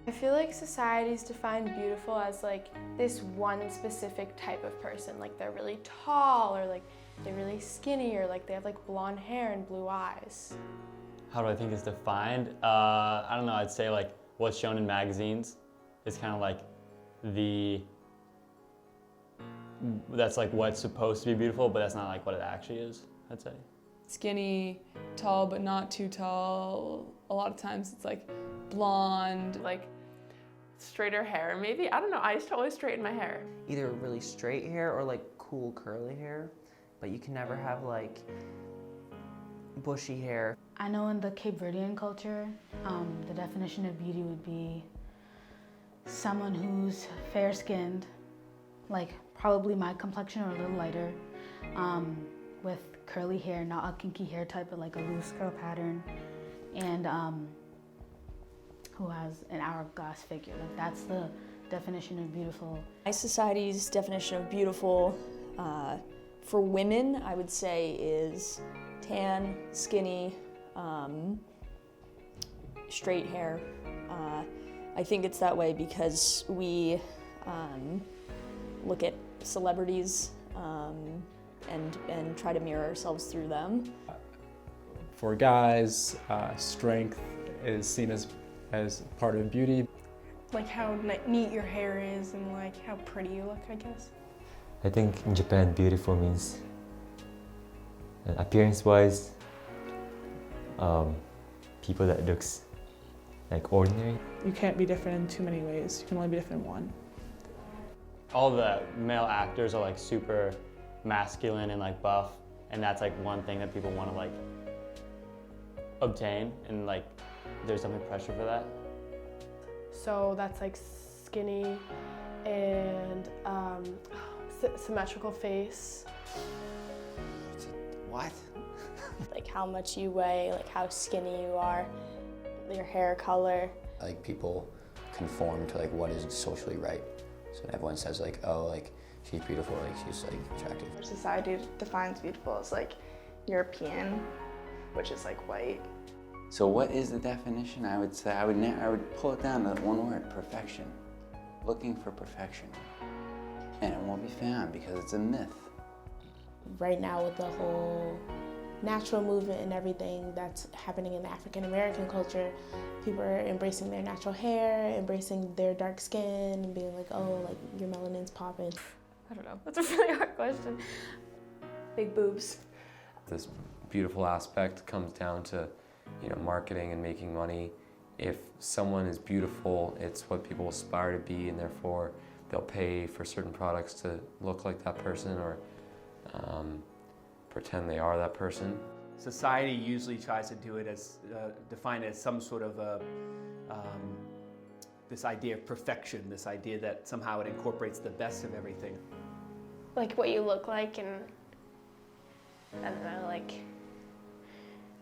I feel like societies define beautiful as like this one specific type of person, like they're really tall or like they're really skinny or like they have like blonde hair and blue eyes. How do I think it's defined? I don't know, I'd say like what's shown in magazines is kind of like that's like what's supposed to be beautiful, but that's not like what it actually is, I'd say. Skinny, tall but not too tall. A lot of times it's like blonde. Like straighter hair, maybe? I don't know, I used to always straighten my hair. Either really straight hair or like cool curly hair, but you can never have like bushy hair. I know in the Cape Verdean culture, the definition of beauty would be someone who's fair-skinned, like probably my complexion or a little lighter, with curly hair, not a kinky hair type, but like a loose curl pattern, and who has an hourglass figure. Like that's the definition of beautiful. My society's definition of beautiful for women, I would say, is tan, skinny, straight hair. I think it's that way because we look at celebrities and try to mirror ourselves through them. For guys, strength is seen as part of beauty. Like how neat your hair is and like how pretty you look, I guess. I think in Japan, beautiful means appearance-wise, people that looks like ordinary. You can't be different in too many ways. You can only be different in one. All the male actors are like super masculine and like buff, and that's like one thing that people want to like obtain, and like there's definitely pressure for that. So that's like skinny and symmetrical face. What? Like how much you weigh, like how skinny you are, your hair color. Like people conform to like what is socially right. So everyone says like, oh, like she's beautiful, like she's like attractive. Society defines beautiful as like European, which is like white. So what is the definition? I would say I would pull it down to one word: perfection. Looking for perfection, and it won't be found because it's a myth. Right now, with the whole natural movement and everything that's happening in the African American culture, people are embracing their natural hair, embracing their dark skin, and being like, oh, like your melanin's popping. I don't know, that's a really hard question. Big boobs. This beautiful aspect comes down to, you know, marketing and making money. If someone is beautiful, it's what people aspire to be, and therefore they'll pay for certain products to look like that person or pretend they are that person. Society usually tries to do it as, define it as some sort of this idea of perfection, this idea that somehow it incorporates the best of everything. Like what you look like and, I don't know, like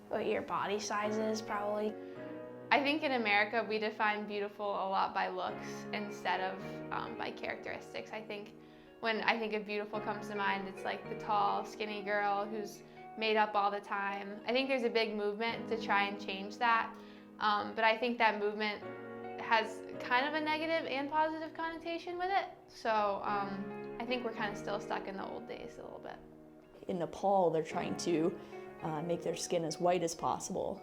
what your body size is probably. I think in America we define beautiful a lot by looks instead of by characteristics. I think when I think of beautiful comes to mind, it's like the tall, skinny girl who's made up all the time. I think there's a big movement to try and change that, but I think that movement has kind of a negative and positive connotation with it. So I think we're kind of still stuck in the old days a little bit. In Nepal, they're trying to make their skin as white as possible.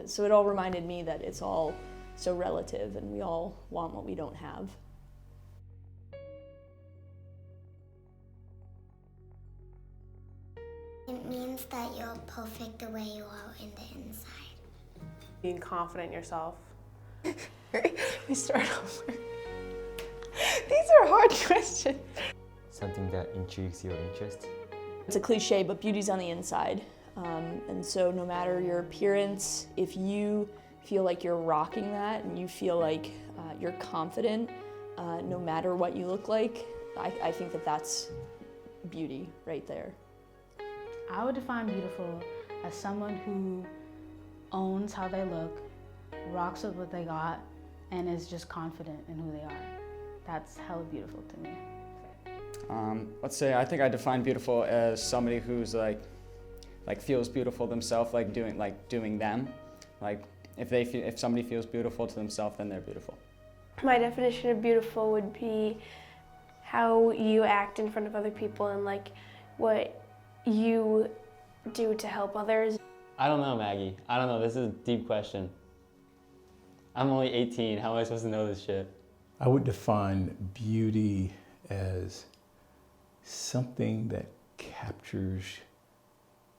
So it all reminded me that it's all so relative and we all want what we don't have. It means that you're perfect the way you are in the inside. Being confident in yourself. We start over. These are hard questions. Something that intrigues your interest. It's a cliche, but beauty's on the inside. And so no matter your appearance, if you feel like you're rocking that and you feel like you're confident, no matter what you look like, I think that that's beauty right there. I would define beautiful as someone who owns how they look, rocks with what they got, and is just confident in who they are. That's hella beautiful to me. Let's say I think I define beautiful as somebody who's like feels beautiful themselves, doing them. Like if somebody feels beautiful to themselves, then they're beautiful. My definition of beautiful would be how you act in front of other people and like what you do to help others. I don't know, Maggie. I don't know. This is a deep question. I'm only 18. How am I supposed to know this shit? I would define beauty as something that captures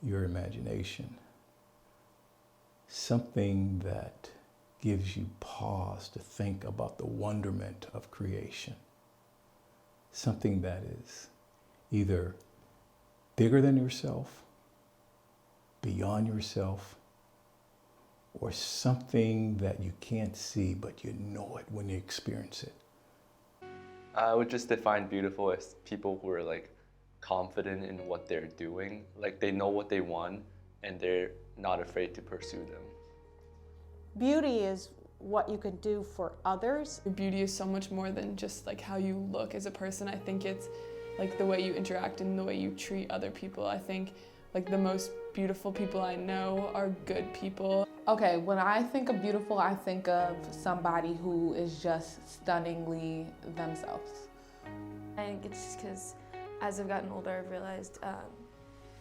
your imagination, something that gives you pause to think about the wonderment of creation, something that is either bigger than yourself, beyond yourself, or something that you can't see but you know it when you experience it. I would just define beautiful as people who are like confident in what they're doing, like they know what they want and they're not afraid to pursue them. Beauty is what you can do for others. Beauty is so much more than just like how you look as a person. I think it's like the way you interact and the way you treat other people. I think like the most beautiful people I know are good people. Okay, when I think of beautiful, I think of somebody who is just stunningly themselves. I think it's just because as I've gotten older, I've realized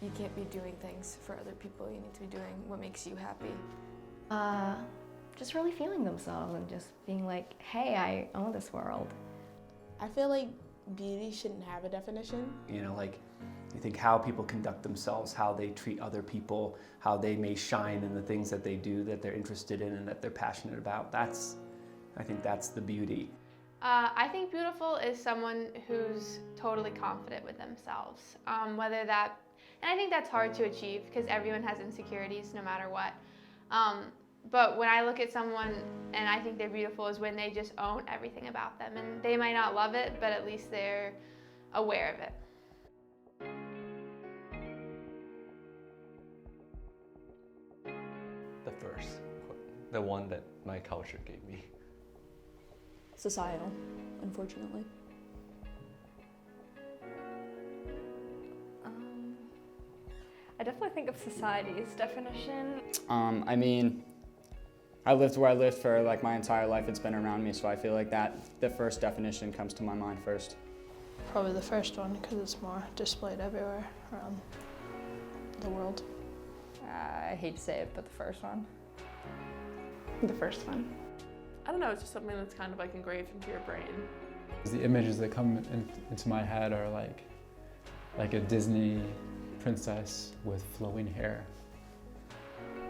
you can't be doing things for other people. You need to be doing what makes you happy. Just really feeling themselves and just being like, hey, I own this world. I feel like beauty shouldn't have a definition. You know, like you think how people conduct themselves, how they treat other people, how they may shine in the things that they do, that they're interested in and that they're passionate about. I think that's the beauty. I think beautiful is someone who's totally confident with themselves. And I think that's hard to achieve because everyone has insecurities no matter what. But when I look at someone and I think they're beautiful is when they just own everything about them. And they might not love it, but at least they're aware of it. The first, the one that my culture gave me. Societal, unfortunately. I definitely think of society's definition. I mean, I lived where I lived for like my entire life. It's been around me, so I feel like that the first definition comes to my mind first. Probably the first one because it's more displayed everywhere around the world. I hate to say it, but the first one. The first one. I don't know, it's just something that's kind of like engraved into your brain. The images that come into my head are like a Disney princess with flowing hair.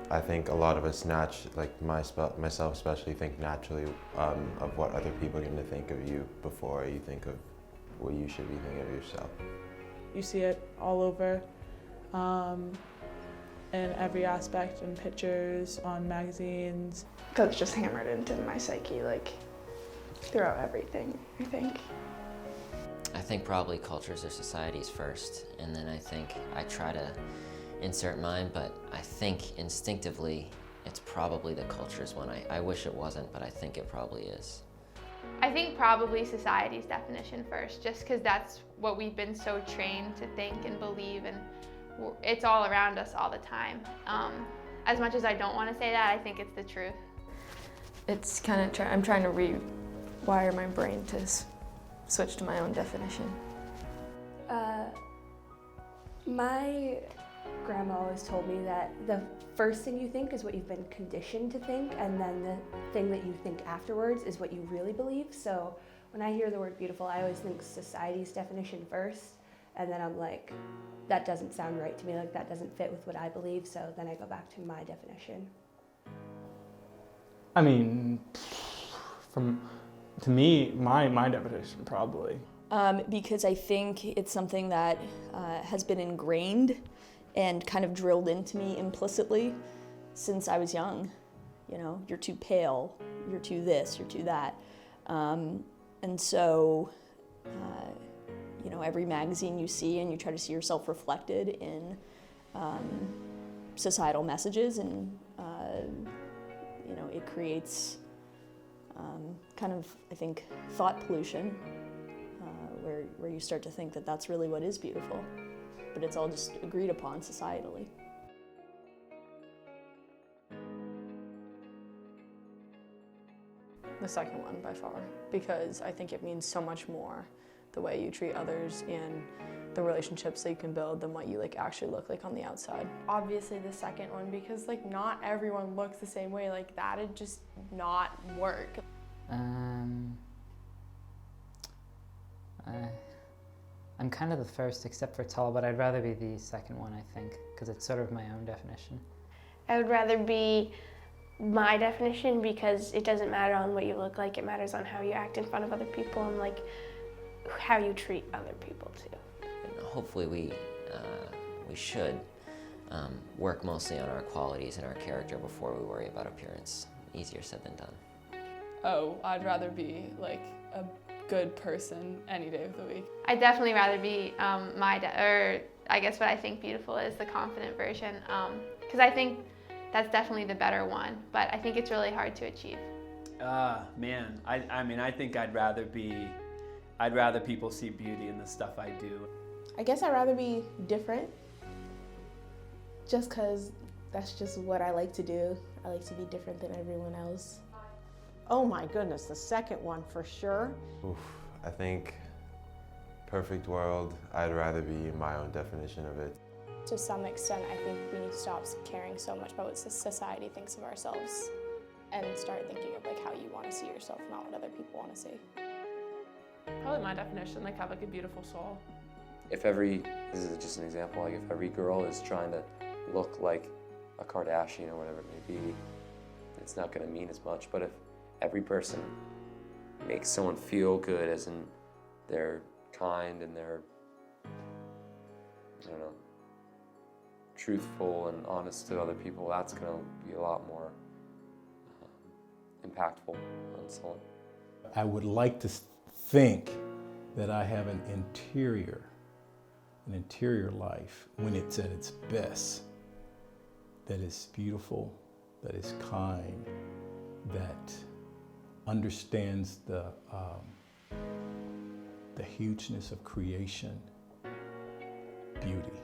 I think a lot of us like myself especially, think naturally of what other people are going to think of you before you think of what you should be thinking of yourself. You see it all over in every aspect, in pictures, on magazines. Because it's just hammered into my psyche, like throughout everything, I think. I think probably cultures or societies first, and then I think I try to insert mine, but I think instinctively it's probably the culture's one. I wish it wasn't, but I think it probably is. I think probably society's definition first, just because that's what we've been so trained to think and believe, and it's all around us all the time. As much as I don't want to say that, I think it's the truth. It's kind of, I'm trying to rewire my brain to switch to my own definition. My grandma always told me that the first thing you think is what you've been conditioned to think, and then the thing that you think afterwards is what you really believe. So when I hear the word beautiful, I always think society's definition first, and then I'm like, that doesn't sound right to me, like that doesn't fit with what I believe, so then I go back to my definition. I mean, to me, my definition probably. Because I think it's something that has been ingrained and kind of drilled into me implicitly since I was young. You know, you're too pale, you're too this, you're too that. And so, you know, every magazine you see and you try to see yourself reflected in societal messages, and, you know, it creates kind of, I think, thought pollution, where you start to think that that's really what is beautiful, but it's all just agreed upon societally. The second one by far, because I think it means so much more the way you treat others and the relationships that you can build than what you like actually look like on the outside. Obviously the second one, because like not everyone looks the same way. Like that'd just not work. I'm kind of the first except for tall, but I'd rather be the second one, I think, because it's sort of my own definition. I would rather be my definition because it doesn't matter on what you look like, it matters on how you act in front of other people and like how you treat other people too. And hopefully we should work mostly on our qualities and our character before we worry about appearance. Easier said than done. Oh, I'd rather be like a good person any day of the week. I'd definitely rather be or I guess what I think beautiful is the confident version, because I think that's definitely the better one, but I think it's really hard to achieve. Man, I mean, I think I'd rather people see beauty in the stuff I do. I guess I'd rather be different, just because that's just what I like to do. I like to be different than everyone else. Oh my goodness, the second one for sure. Oof, I think perfect world, I'd rather be my own definition of it. To some extent, I think we need to stop caring so much about what society thinks of ourselves and start thinking of like how you want to see yourself, not what other people want to see. Probably my definition, like have like a beautiful soul. This is just an example, like if every girl is trying to look like a Kardashian or whatever it may be, it's not going to mean as much. But if every person makes someone feel good, as in they're kind and they're, I don't know, truthful and honest to other people, that's going to be a lot more impactful on someone. I would like to think that I have an interior life when it's at its best, that is beautiful, that is kind, that understands the hugeness of creation, beauty.